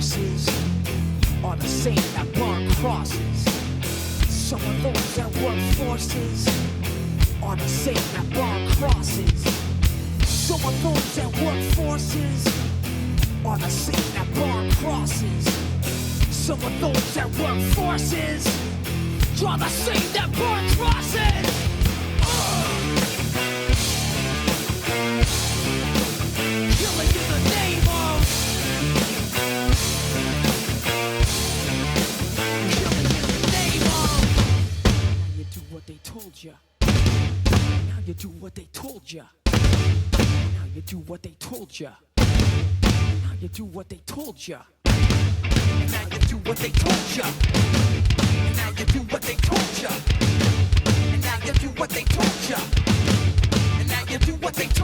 forces are the same that burn crosses. Some of those that work forces are the same that burn crosses. Some of those that work forces are the same that burn crosses. Some of those that work forces are the same that burn crosses. Killing in the name of. Killing in the name of. Now you do what they told ya. Now you do what they told ya. Now you do what they told ya. Now you do what they told ya. And now you do what they told ya. And now you do what they told ya. And now you do what they told ya. And now you do what they told ya.